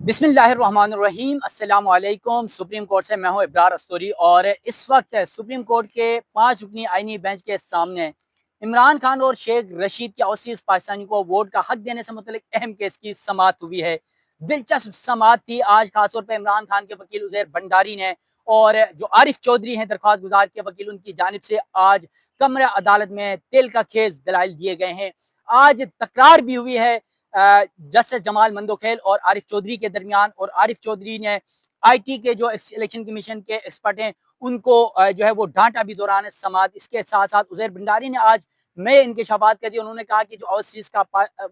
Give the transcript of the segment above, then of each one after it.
बिस्मिल्लाहिर्रहमानिर्रहीम अस्सलाम वालेकुम। सुप्रीम कोर्ट से मैं हूं इब्रार अस्तूरी और इस वक्त सुप्रीम कोर्ट के 5 रुकनी आईनी बेंच के सामने इमरान खान और शेख रशीद के ओवरसीज पाकिस्तानी को वोट का हक देने से मुतल्लिक अहम केस की समाअत हुई है। दिलचस्प समाअत थी आज, खासतौर पर इमरान खान के वकील उजैर भंडारी ने और जो आरिफ चौधरी हैं दरख्वास्त गुजार के वकील, उनकी जानिब से आज कमरे अदालत में तेल का खेज दलाइल दिए गए हैं। आज तकरार भी हुई है जस्टिस जमाल मंदोखेल और आरिफ चौधरी के दरमियान, और आरिफ चौधरी ने आईटी के जो इलेक्शन कमीशन के एक्सपर्ट हैं उनको जो है वो डांटा भी दौरान समाअत। इसके साथ साथ उजैर भंडारी ने आज नए इंकशाफात कर दिए। उन्होंने कहा कि जो ओवरसीज का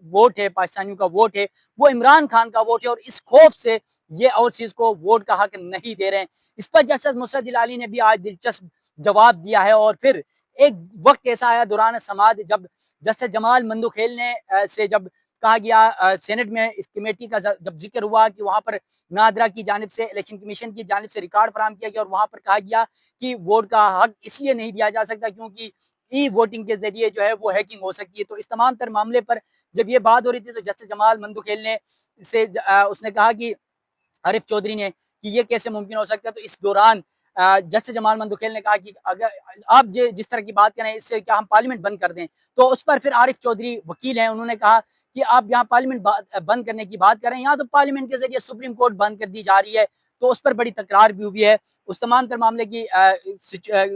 वोट है, पाकिस्तानियों का वोट है, वो इमरान खान का वोट है और इस खौफ से ये ओवरसीज को वोट का हक नहीं दे रहे हैं। इस पर जस्टिस मुर्शद इलाली ने भी आज दिलचस्प जवाब दिया है। और फिर एक वक्त ऐसा आया दौरान समाअत जब जस्टिस जमाल मंदोखेल ने से जब कहा गया सेनेट में इस कमेटी का जब जिक्र हुआ कि वहां पर नादरा की जानिब से, इलेक्शन कमीशन की जानिब से रिकॉर्ड फराहम किया गया और वहां पर कहा गया कि वोट का हक इसलिए नहीं दिया जा सकता क्योंकि ई वोटिंग के जरिए जो है वो हैकिंग हो सकती है। तो इस तमाम तर मामले पर जब ये बात हो रही थी तो जस्टिस जमाल मंदोखेल ने उसने कहा कि आरिफ चौधरी ने कि ये कैसे मुमकिन हो सकता है। तो इस दौरान जस्टिस जमाल मंदोखेल ने कहा कि अगर आप जिस तरह की बात करें इससे क्या हम पार्लियामेंट बंद कर दें। तो उस पर फिर आरिफ चौधरी वकील हैं, उन्होंने कहा कि आप यहाँ पार्लियामेंट बंद करने की बात करें, यहाँ तो पार्लियामेंट के जरिए सुप्रीम कोर्ट बंद कर दी जा रही है। तो उस पर बड़ी तकरार भी हुई है। उस तमाम तर मामले की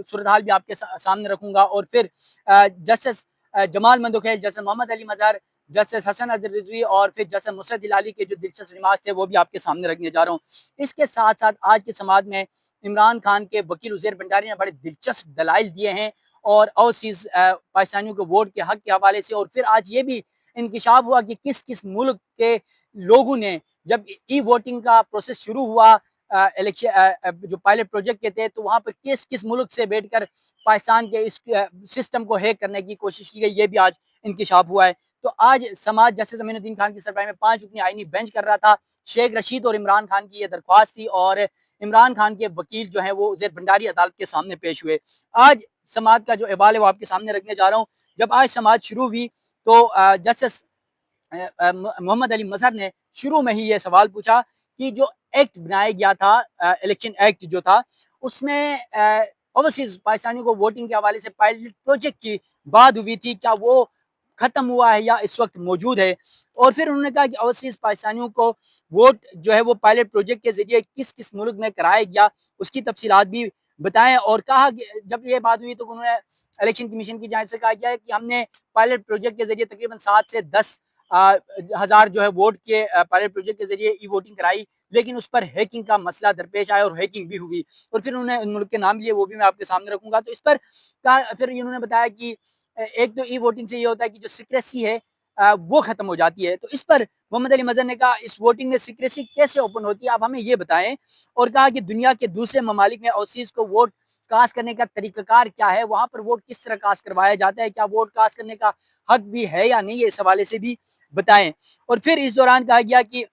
सूरत हाल भी आपके सामने रखूंगा। और फिर जस्टिस जमाल मंदोखेल, जस्टिस मोहम्मद अली मजहर, जस्टिस हसन अजहर रिजवी और फिर जस्टिस मुर्शद इलाली के जो दिलचस्प रिमार्क्स थे वो भी आपके सामने रखने जा रहा हूँ। इसके साथ साथ आज के समाज में इमरान खान के वकील उजैर भंडारी ने बड़े दिलचस्प दलाइल दिए हैं और ओवरसीज पाकिस्तानियों के वोट के हक के हवाले से। और फिर आज ये भी इंकशाफ हुआ कि किस किस मुल्क के लोगों ने, जब ई वोटिंग का प्रोसेस शुरू हुआ इलेक्शन जो पायलट प्रोजेक्ट के थे, तो वहाँ पर किस किस मुल्क से बैठकर पाकिस्तान के इस सिस्टम को हैक करने की कोशिश की गई, ये भी आज इंकशाफ हुआ है। तो आज समाज जस्टिस अमीनुद्दीन खान की सरबराही में 5 रुकनी आईनी बेंच कर रहा था। शेख रशीद और इमरान खान की यह दरख्वास्त थी और इमरान खान के वकील जो हैं वो उजैर भंडारी अदालत के सामने पेश हुए। आज समाज का जो अहवाल है वो आपके सामने रखने जा रहा हूँ। जब आज समाज शुरू हुई तो जस्टिस मोहम्मद अली मजहर ने शुरू में ही ये सवाल पूछा कि जो एक्ट बनाया गया था, इलेक्शन एक्ट जो था, उसमें ओवरसीज पाकिस्तानियों को वोटिंग के हवाले से पायलट प्रोजेक्ट की बात हुई थी, क्या वो खत्म हुआ है या इस वक्त मौजूद है। और फिर उन्होंने कहा कि ओवरसीज पाकिस्तानियों को वोट जो है वो पायलट प्रोजेक्ट के जरिए किस किस मुल्क में कराया गया उसकी तफसीलात भी बताएं। और कहा कि जब ये बात हुई तो उन्होंने इलेक्शन कमीशन की जानिब से कहा गया है कि हमने पायलट प्रोजेक्ट के जरिए तकरीबन 7 से 10 हज़ार जो है वोट के पायलट प्रोजेक्ट के जरिए ई वोटिंग कराई, लेकिन उस पर हैकिंग का मसला दरपेश आया और हैकिंग भी हुई। और फिर उन्होंने उन मुल्क के नाम लिए, वो भी मैं आपके सामने रखूंगा। तो इस पर कहा, फिर इन्होंने बताया कि एक तो ई वोटिंग से ये होता है कि जो सिक्रेसी है वो खत्म हो जाती है। तो इस पर मोहम्मद अली मजहर ने कहा इस वोटिंग में सिक्रेसी कैसे ओपन होती है, आप हमें ये बताएं। और कहा कि दुनिया के दूसरे ममालिक में ओवरसीज को वोट कास्ट करने का तरीकाकार क्या है, वहां पर वोट किस तरह कास्ट करवाया जाता है, क्या वोट कास्ट करने का हक भी है या नहीं है, इस हवाले से भी बताएं। और फिर इस दौरान कहा गया कि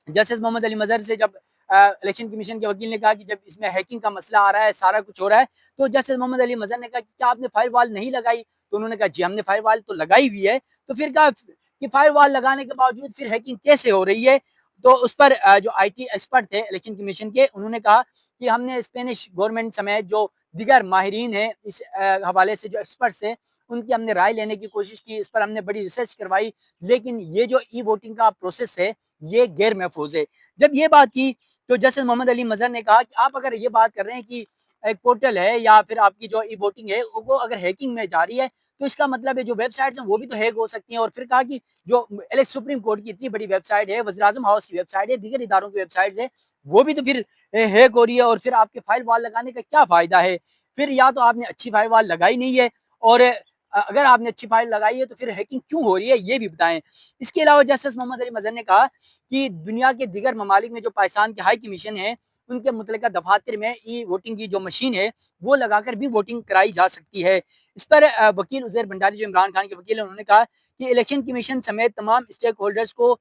जस्टिस मोहम्मद अली मजहर से जब इलेक्शन कमीशन के वकील ने कहा कि जब इसमें हैकिंग का मसला आ रहा है, सारा कुछ हो रहा है, तो जस्टिस मोहम्मद अली मजहर ने कहा कि क्या आपने फायर वॉल नहीं लगाई। तो उन्होंने कहा जी हमने फायर वॉल तो लगाई हुई है। तो फिर कहा कि फायर वॉल लगाने के बावजूद फिर हैकिंग कैसे हो रही है। तो उस पर जो आईटी एक्सपर्ट थे इलेक्शन कमीशन के, उन्होंने कहा कि हमने स्पेनिश गवर्नमेंट समेत जो दिगर माहिरीन हैं इस हवाले से, जो एक्सपर्ट्स हैं, उनकी हमने राय लेने की कोशिश की, इस पर हमने बड़ी रिसर्च करवाई, लेकिन ये जो ई वोटिंग का प्रोसेस है ये गैर महफूज है। जब ये बात की तो जस्टिस मोहम्मद अली मजहर ने कहा कि आप अगर ये बात कर रहे हैं कि एक पोर्टल है या फिर आपकी जो ई वोटिंग है वो अगर हैकिंग में जा रही है तो इसका मतलब है जो वेबसाइट्स हैं वो भी तो हैक हो सकती हैं। और फिर कहा कि जो सुप्रीम कोर्ट की इतनी बड़ी वेबसाइट है, वज़ीर आज़म हाउस की वेबसाइट है, दीगर इदारों की वेबसाइट है, वो भी तो फिर हैक हो रही है। और फिर आपके फाइल वॉल लगाने का क्या फायदा है। फिर या तो आपने अच्छी फाइल वॉल लगाई नहीं है, और अगर आपने अच्छी फाइल लगाई है तो फिर हैकिंग क्यों हो रही है ये भी बताएं। इसके अलावा जस्टिस मोहम्मद अली मजहर ने कहा कि दुनिया के दिगर ममालिक में जो पाकिस्तान के हाई कमीशन है उनके मुतल्लिका दफातर में ई वोटिंग की जो मशीन है वो लगाकर भी वोटिंग कराई जा सकती है। इस पर वकील उजैर भंडारी जो इमरान खान के वकील हैं, उन्होंने कहा कि इलेक्शन कमीशन समेत तमाम स्टेक होल्डर्स को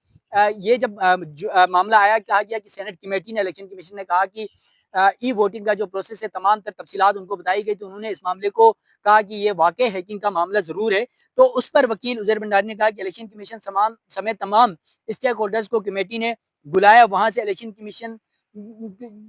ये जब मामला आया, कहा गया कि सेनेट कमेटी ने, इलेक्शन कमीशन ने कहा कि ई वोटिंग का जो प्रोसेस है तमाम तर तफसीलात उनको बताई गई, तो उन्होंने इस मामले को कहा कि ये वाकई हैकिंग का मामला जरूर है। तो उस पर वकील उजैर भंडारी ने कहा कि इलेक्शन कमीशन समेत तमाम स्टेक होल्डर्स को कमेटी ने बुलाया, वहां से इलेक्शन कमीशन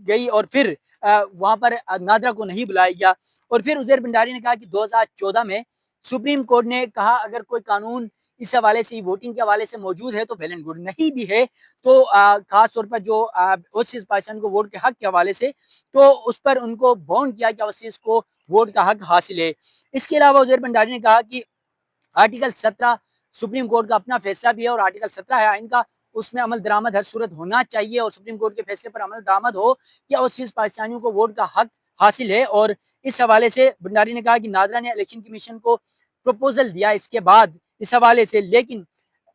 गई और फिर वहां पर नादरा को नहीं बुलाया गया। और फिर उजैर भंडारी ने कहा कि 2014 में सुप्रीम कोर्ट ने कहा अगर कोई कानून इस हवाले से, वोटिंग के हवाले से मौजूद है तो वेल एंड गुड, नहीं भी है तो खास तौर पर जो ओवरसीज पाकिस्तान को वोट के हक के हवाले से, तो उस पर उनको बाउंड किया कि ओवरसीज को वोट का हक हासिल है। इसके अलावा उजैर भंडारी ने कहा कि आर्टिकल 17 सुप्रीम कोर्ट का अपना फैसला भी है और आर्टिकल 17 है आइन का, उसमें अमल दरामद हर सूरत होना चाहिए और सुप्रीम कोर्ट के फैसले पर अमल दरामद हो कि ओवरसीज पाकिस्तानियों को वोट का हक हासिल है। और इस हवाले से भंडारी ने कहा कि नादरा ने इलेक्शन कमीशन को प्रपोजल दिया इसके बाद इस हवाले से, लेकिन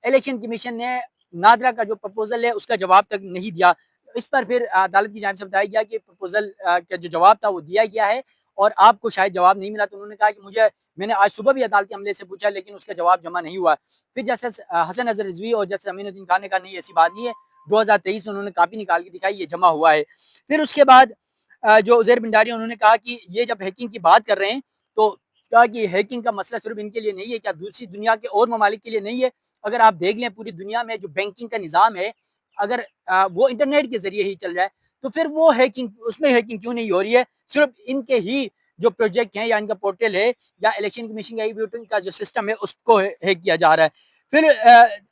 इलेक्शन कमीशन ने नादरा का जो प्रपोजल है उसका जवाब तक नहीं दिया। इस पर फिर अदालत की जानिब से बताया गया कि प्रपोजल का जो जवाब था वो दिया गया है और आपको शायद जवाब नहीं मिला। तो उन्होंने कहा कि मैंने आज सुबह भी अदालती अमले से पूछा लेकिन उसका जवाब जमा नहीं हुआ। फिर जस्टिस हसन अजहर रिजवी और जस्टिस अमीनुद्दीन खान ने कहा नहीं, ऐसी बात नहीं है, 2023 में उन्होंने कापी निकाल के दिखाई, ये जमा हुआ है। फिर उसके बाद जो उजैर भंडारी उन्होंने कहा कि ये जब हैकिंग की बात कर रहे हैं तो कहा कि हैकिंग का मसला सिर्फ इनके लिए नहीं है, क्या दूसरी दुनिया के और ममालिक के लिए नहीं है? अगर आप देख लें पूरी दुनिया में जो बैंकिंग का निज़ाम है, अगर वो इंटरनेट के ज़रिए ही चल रहा है, तो फिर वो हैकिंग, उसमें हैकिंग क्यों नहीं हो रही है? सिर्फ इनके ही जो प्रोजेक्ट हैं या इनका पोर्टल है या इलेक्शन कमीशन का ई-वोटिंग का जो सिस्टम है उसको हैक किया जा रहा है। फिर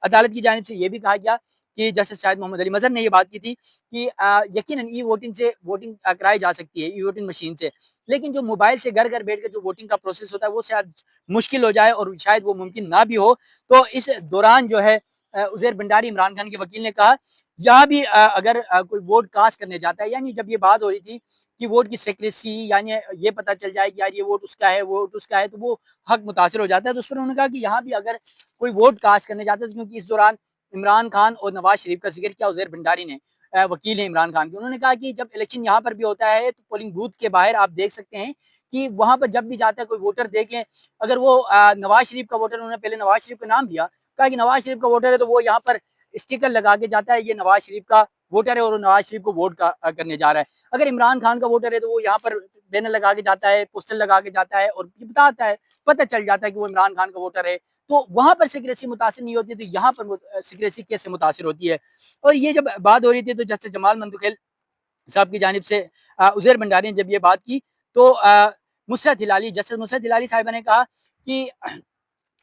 अदालत की जानिब से ये भी कहा गया कि जस्टिस शाहिद मोहम्मद अली मज़हर ने ये बात की थी कि यकीनन ई-वोटिंग से वोटिंग कराई जा सकती है, ई-वोटिंग मशीन से, लेकिन जो मोबाइल से घर-घर बैठ कर जो वोटिंग का प्रोसेस होता है वो शायद मुश्किल हो जाए और शायद वो मुमकिन ना भी हो। तो इस दौरान जो है उजैर भंडारी, इमरान खान के वकील ने कहा यहाँ भी अगर कोई वोट कास्ट करने जाता है, यानी जब ये बात हो रही थी कि वोट की सेक्रेसी, यानी ये पता चल जाए कि यार ये वोट उसका है, वोट उसका है, तो वो हक मुतासिर हो जाता है। तो उस पर उन्होंने कहा कि यहाँ भी अगर कोई वोट कास्ट करने जाता है, क्योंकि इस दौरान इमरान खान और नवाज शरीफ का जिक्र किया उजैर भंडारी ने, वकील है इमरान खान के, उन्होंने कहा कि जब इलेक्शन यहाँ पर भी होता है तो पोलिंग बूथ के बाहर आप देख सकते हैं कि वहां पर जब भी जाता है कोई वोटर, देख लें अगर वो नवाज शरीफ का वोटर, उन्होंने पहले नवाज शरीफ का नाम दिया, कहा कि नवाज शरीफ का वोटर है तो वो यहाँ पर स्टिकर लगा के जाता है, ये नवाज शरीफ का वोटर है और नवाज शरीफ को वोट करने जा रहा है। अगर इमरान खान का वोटर है तो वो यहाँ पर बैनर लगा के जाता है, पोस्टर लगा के जाता है और बताता है, पता चल जाता है कि वो इमरान खान का वोटर है। तो वहां पर सिक्रेसी मुतासिर नहीं होती, तो यहाँ पर सिक्रेसी कैसे मुतासिर होती है? और ये जब बात हो रही थी तो जस्टिस जमाल मंदुखेल साहब की जानिब से उजैर भंडारी ने जब ये बात की तो मुसरत हिलाली, जस्टिस मुसरत हिलाली साहिबा ने कहा कि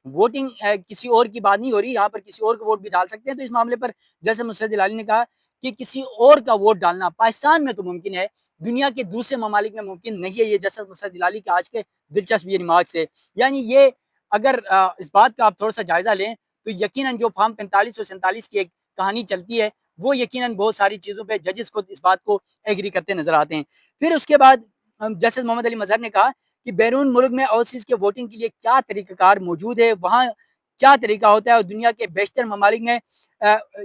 वोटिंग किसी और की बात नहीं हो रही, यहाँ पर किसी और का वोट भी डाल सकते हैं। तो इस मामले पर जैसे मुसरत हिलाली ने कहा कि किसी और का वोट डालना पाकिस्तान में तो मुमकिन है, दुनिया के दूसरे ममालिक में मुमकिन नहीं है। ये जस्टिस मुसरत हिलाली के आज के दिलचस्प ये रिमार्क से, यानी ये अगर इस बात का आप थोड़ा सा जायजा लें तो यकीनन जो फॉर्म 45 और 47 की एक कहानी चलती है वो यकीनन बहुत सारी चीज़ों पे जजेस को इस बात को एग्री करते नजर आते हैं। फिर उसके बाद जस्टिस मोहम्मद अली मजहर ने कहा कि बैरून मुल्क में ओवरसीज के वोटिंग के लिए क्या तरीक़ाकार मौजूद है, वहाँ क्या तरीका होता है और दुनिया के बेशतर ममालिक में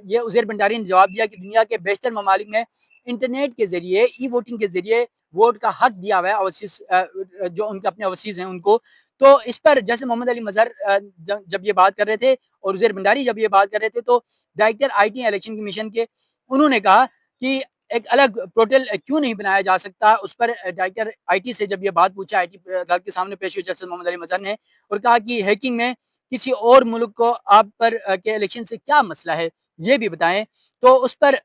ये उजैर भंडारी ने जवाब दिया कि दुनिया के बेशतर ममालिक में इंटरनेट के ज़रिए, ई वोटिंग के ज़रिए वोट का हक दिया हुआ है ओवरसीज, जो उनके अपने ओवरसीज हैं उनको। तो इस पर जैसे मोहम्मद अली मजहर जब ये बात कर रहे थे और उजैर भंडारी जब ये बात कर रहे थे तो डायरेक्टर IT इलेक्शन कमीशन के उन्होंने कहा कि एक अलग पोर्टल क्यों नहीं बनाया जा सकता। उस पर डायरेक्टर IT से जब ये बात पूछा, IT अदालत के सामने पेश हुई जस्टिस मोहम्मद अली मजहर ने, और कहा कि हैकिंग में किसी और मुल्क को आप पर के इलेक्शन से क्या मसला है, ये भी बताएं। तो उस पर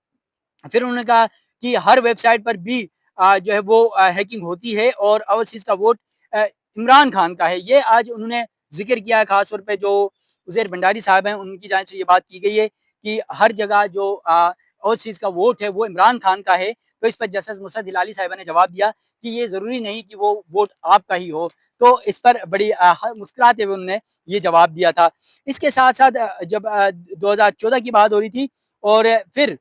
फिर उन्होंने कहा कि हर वेबसाइट पर भी जो है वो हैकिंग होती है और ओवरसीज का वोट इमरान खान का है। ये आज उन्होंने जिक्र किया है, खास तौर पे जो उजैर भंडारी साहब हैं उनकी जानिब से ये बात की गई है कि हर जगह जो ओवरसीज का वोट है वो इमरान खान का है। तो इस पर जस्टिस मुसरत हिलाली साहिबा ने जवाब दिया कि ये ज़रूरी नहीं कि वो वोट आपका ही हो। तो इस पर बड़ी मुस्कुराते हुए उन्होंने ये जवाब दिया था। इसके साथ साथ जब 2014 की बात हो रही थी और फिर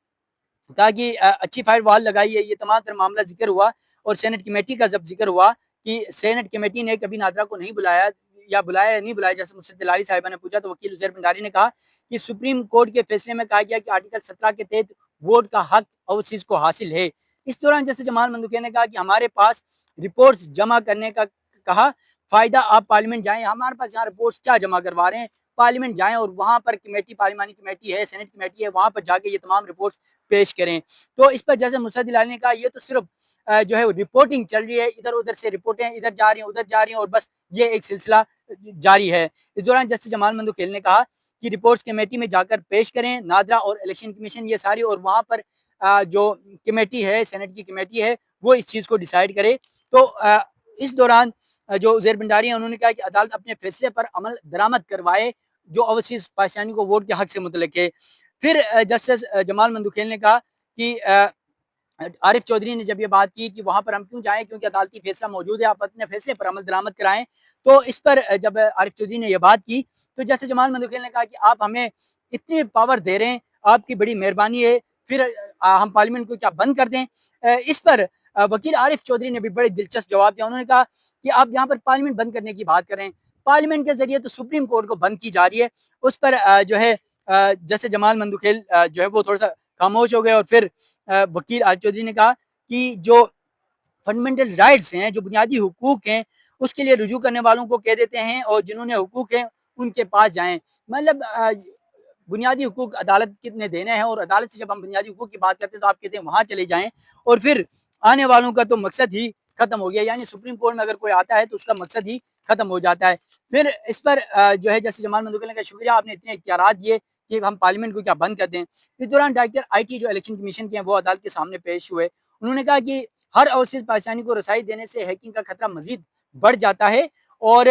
कहा कि अच्छी फायरवॉल लगाई है, ये तमाम तरह मामला जिक्र हुआ और सेनेट कमेटी का जब जिक्र हुआ कि सेनेट कमेटी ने कभी नादरा को नहीं बुलाया या बुलाया या नहीं बुलाया, जैसे मुझसे दिलारी साहिबा ने पूछा तो वकील उजैर भंडारी ने कहा कि सुप्रीम कोर्ट के फैसले में कहा गया कि आर्टिकल 17 के तहत वोट का हक ओवरसीज को हासिल है। इस दौरान जैसे जमाल मंदुकिया ने कहा कि हमारे पास रिपोर्ट्स जमा करने का कहा, फायदा आप पार्लियामेंट जाएं, हमारे पास यहाँ रिपोर्ट्स क्या जमा करवा रहे हैं, पार्लियामेंट जाएं और वहां पर कमेटी, पार्लिमानी कमेटी है, सेनेट कमेटी है, वहां पर जाके ये तमाम रिपोर्ट्स पेश करें। तो इस पर जैसे मुसरत हिलाली ने कहा ये तो सिर्फ जो है रिपोर्टिंग चल रही है, इधर उधर से रिपोर्टें इधर जा रही हैं उधर जा रही हैं और बस ये एक सिलसिला जारी है। इस दौरान जस्टिस जमाल मंदुखेल ने कहा की रिपोर्ट्स कमेटी में जाकर पेश करें, नादरा और इलेक्शन कमीशन ये सारी, और वहाँ पर जो कमेटी है, सेनेट की कमेटी है, वो इस चीज़ को डिसाइड करे। तो इस दौरान जो उज़ैर भंडारी हैं उन्होंने कहा कि अदालत अपने फैसले पर अमल दरामद करवाए जो ओवरसीज़ पाकिस्तानी को वोट के हक से मुतल्लिक है। फिर जस्टिस जमाल मंदुखेल ने कहा कि आरिफ चौधरी ने जब ये बात की कि वहाँ पर हम क्यों जाएँ, क्योंकि अदालती फैसला मौजूद है, आप अपने फैसले पर अमल दरामद कराएँ। तो इस पर जब आरिफ चौधरी ने ये बात की, तो जस्टिस जमाल मंदुखेल ने कहा कि आप हमें इतनी पावर दे रहे हैं, आपकी बड़ी मेहरबानी है, फिर हम पार्लियामेंट को क्या बंद कर दें? इस पर वकील आरिफ चौधरी ने भी बड़े दिलचस्प जवाब दिया। उन्होंने कहा कि आप यहाँ पर पार्लियामेंट बंद करने की बात कर रहे हैं। पार्लियामेंट के ज़रिए तो सुप्रीम कोर्ट को बंद की जा रही है। उस पर जो है जस्टिस जमाल मंदुखेल जो है वो थोड़ा-सा खामोश हो गए, और फिर वकील आरिफ चौधरी ने कहा कि जो फंडामेंटल राइट्स हैं, जो बुनियादी हुकूक हैं, उसके लिए रुजू करने वालों को कह देते हैं, और जिन्होंने हुकूक हैं, उनके पास जाएँ। मतलब बुनियादी हुकूक अदालत कितने देने हैं, और अदालत से जब हम बुनियादी हुकूक की बात करते हैं, तो आप कहते हैं वहाँ चले जाएँ, और फिर आने वालों का तो मकसद ही खत्म हो गया। यानी सुप्रीम कोर्ट में अगर कोई आता है, तो उसका मकसद ही खत्म हो जाता है। फिर इस पर जो है जस्टिस जमाल मंदुखेल ने कहा, शुक्रिया आपने इतने इख्तियारात दिए कि हम पार्लियामेंट को क्या बंद कर दें। इस दौरान डायरेक्टर आईटी जो इलेक्शन कमीशन के हैं, वो अदालत के सामने पेश हुए। उन्होंने कहा कि हर ओवरसीज़ पाकिस्तानी को रसाई देने से हैकिंग का खतरा मज़ीद बढ़ जाता है, और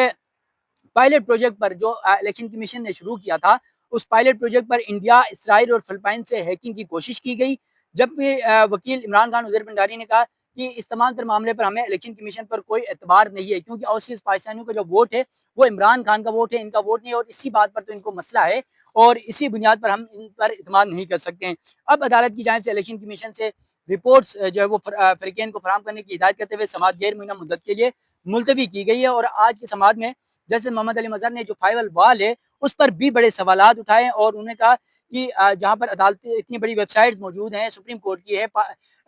पायलट प्रोजेक्ट पर जो इलेक्शन कमीशन ने शुरू किया था, उस पायलट प्रोजेक्ट पर इंडिया, इसराइल और फिलिपाइन से हैकिंग की कोशिश की गई। जबकि वकील इमरान खान उज़ैर भंडारी ने कहा कि इस तमाम तर मामले पर हमें इलेक्शन कमीशन पर कोई एतबार नहीं है, क्योंकि ओवरसीज़ पाकिस्तानियों का जो वोट है, वो इमरान खान का वोट है, इनका वोट नहीं है, और इसी बात पर तो इनको मसला है, और इसी बुनियाद पर हम इन पर इत्मीनान नहीं कर सकते हैं। अब अदालत की जानिब से इलेक्शन कमीशन से रिपोर्ट्स जो है वो फ़रीक़ैन को फराहम करने की हिदायत करते हुए समाअत गैर मुय्यना मुद्दत के लिए मुलतवी की गई है, और आज की समाअत में जैसे मोहम्मद अली मज़हर ने जो फाइवल वाल है, उस पर भी बड़े सवालात उठाए, और उन्होंने कहा कि जहाँ पर अदालतें इतनी बड़ी वेबसाइट्स मौजूद हैं, सुप्रीम कोर्ट की है,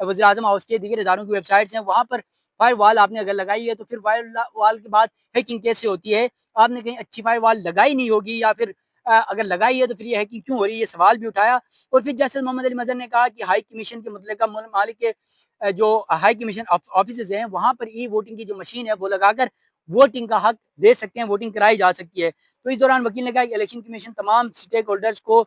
वज़ीर-ए-आज़म हाउस की, दीगर इदारों की वेबसाइट्स हैं, वहाँ पर फाइव वाल आपने अगर लगाई है, तो फिर फाइव वाल के बाद हैकिंग कैसे होती है? आपने कहीं अच्छी फाइव वाल लगाई नहीं होगी, या फिर अगर लगाई है तो फिर ये हैकिंग क्यों हो रही है? ये सवाल भी उठाया। और फिर जस्टिस मोहम्मद अली मज़हर ने कहा कि हाई कमीशन के मुतल्लिका मालिक के जो हाई कमीशन ऑफिसेज़ हैं, वहाँ पर ई वोटिंग की जो मशीन है, वो लगाकर वोटिंग का हक दे सकते हैं, वोटिंग कराई जा सकती है। तो इस दौरान वकील ने कहा कि इलेक्शन कमीशन तमाम स्टेक होल्डर्स को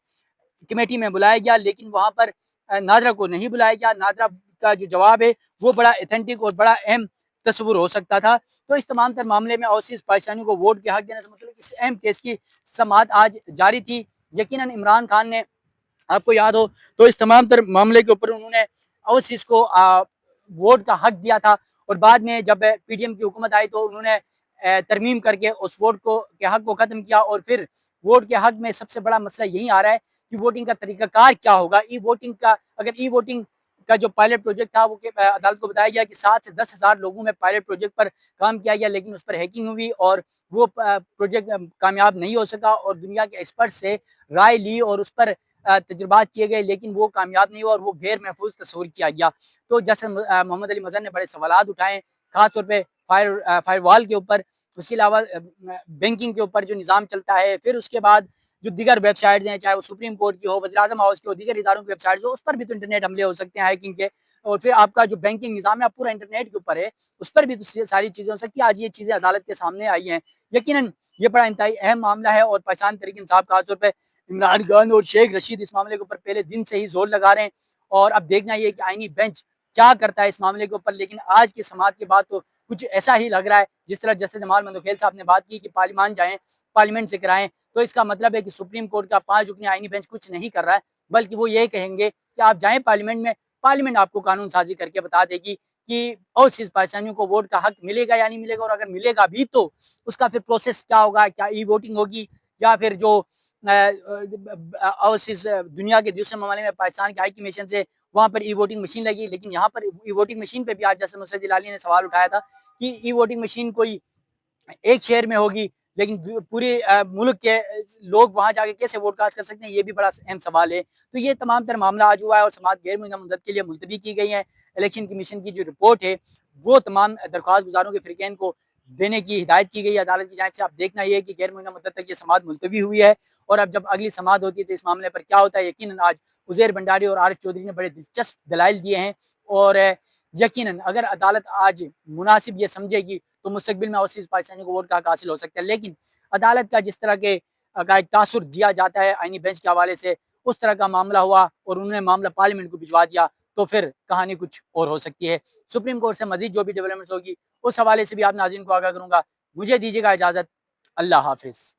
कमेटी में बुलाया गया, लेकिन वहाँ पर नादरा को नहीं बुलाया गया। नादरा का जो जवाब है, वो बड़ा ऑथेंटिक और बड़ा अहम तस्वुर हो सकता था। तो इस तमाम तर मामले में ओवरसीज़ पाकिस्तानियों को वोट के हक देने से मतलब इस अहम केस की समाअत आज जारी थी। यकीनन इमरान खान ने, आपको याद हो, तो इस तमाम तर मामले के ऊपर उन्होंने ओवरसीज़ को वोट का हक दिया था, और बाद में जब पीडीएम की हुकूमत आई, तो उन्होंने तरमीम करके उस वोट को के हक को ख़त्म किया, और फिर वोट के हक में सबसे बड़ा मसला यही आ रहा है कि वोटिंग का तरीक़ाकार क्या होगा? ई वोटिंग का, अगर ई वोटिंग का जो पायलट प्रोजेक्ट था, वो अदालत को बताया गया कि 7 से 10,000 लोगों में पायलट प्रोजेक्ट पर काम किया गया, लेकिन उस पर हैकिंग हुई, और वो प्रोजेक्ट कामयाब नहीं हो सका, और दुनिया के एक्सपर्ट से राय ली, और उस पर तजुर्बात किए गए, लेकिन वो कामयाब नहीं हुआ, और वो गैर महफूज तस्वुर किया गया। तो जैसे मोहम्मद अली मज़हर ने बड़े सवालात उठाए, खास तौर पे फायरवॉल के ऊपर, उसके अलावा बैंकिंग के ऊपर जो निज़ाम चलता है, फिर उसके बाद जो दीगर वेबसाइट्स हैं, चाहे वो सुप्रीम कोर्ट की हो, वज़ीर-ए-आज़म हाउस की हो, दीगर इदारों की वेबसाइट्स हो, उस पर भी तो इंटरनेट हमले हो सकते हैं हैकिंग के, और फिर आपका जो बैंकिंग निज़ाम है, आप पूरा इंटरनेट के ऊपर है, उस पर भी तो सारी चीज़ें हो सकती हैं। आज ये चीज़ें अदालत के सामने आई हैं। यकीनन ये बड़ा इंतहाई अहम मामला है, और पाकिस्तान तहरीक-ए-इंसाफ खास तौर पे इमरान खान और शेख रशीद इस मामले के ऊपर पहले दिन से ही जोर लगा रहे हैं, और अब देखना ये है कि आईनी बेंच क्या करता है इस मामले के ऊपर। लेकिन आज की समाअत के बाद तो कुछ ऐसा ही लग रहा है, जिस तरह जस्टिस जमाल मंदुखेल साहब ने बात की कि पार्लियामान जाएँ, पार्लियामेंट से कराएँ, तो इसका मतलब है कि सुप्रीम कोर्ट का 5 रुकनी आईनी बेंच कुछ नहीं कर रहा है, बल्कि वो ये कहेंगे कि आप जाएँ पार्लियामेंट में, पार्लियामेंट आपको कानून साज़ी करके बता देगी कि ओवरसीज़ पाकिस्तानियों को वोट का हक मिलेगा या नहीं मिलेगा, और अगर मिलेगा भी तो उसका फिर प्रोसेस क्या होगा? क्या ई वोटिंग होगी, या फिर जो ओवरसीज़ दुनिया के दूसरे ममालिक में पाकिस्तान के हाई कमीशन से वहाँ पर ई वोटिंग मशीन लगी, लेकिन यहाँ पर ई वोटिंग मशीन पे भी आज जैसे मुर्शद इलाली ने सवाल उठाया था कि ई वोटिंग मशीन कोई एक शहर में होगी, लेकिन पूरे मुल्क के लोग वहाँ जाके कैसे वोट कास्ट कर सकते हैं, ये भी बड़ा अहम सवाल है। तो ये तमाम तर मामला आज हुआ है, और समाअत गैर मुय्यना मुद्दत के लिए मुलतवी की गई है। इलेक्शन कमीशन की जो रिपोर्ट है, वो तमाम दरख्वास्त गुजारों के फ़रीक़ैन को देने की हिदायत की गई है अदालत की जानिब से। अब देखना ये है कि गैर मुय्यना मुद्दत तक ये समाअत मुलतवी हुई है, और अब जब अगली समाअत होती है, तो इस मामले पर क्या होता है। यकीनन आज उज़ैर भंडारी और आरिफ चौधरी ने बड़े दिलचस्प दलाइल दिए हैं, और यकीनन अगर अदालत आज मुनासिब ये समझेगी, तो मुस्तकबिल में ओवरसीज़ पाकिस्तानियों को वोट का हक हासिल हो सकता है। लेकिन अदालत का जिस तरह के का एक तासुर दिया जाता है आईनी बेंच के हवाले से, उस तरह का मामला हुआ और उन्होंने मामला पार्लियामेंट को भिजवा दिया, तो फिर कहानी कुछ और हो सकती है। सुप्रीम कोर्ट से मजीद जो भी डेवलपमेंट्स होगी उस हवाले से भी आप नाज़रीन को आगाह करूँगा। मुझे दीजिएगा इजाज़त। अल्लाह हाफिज़।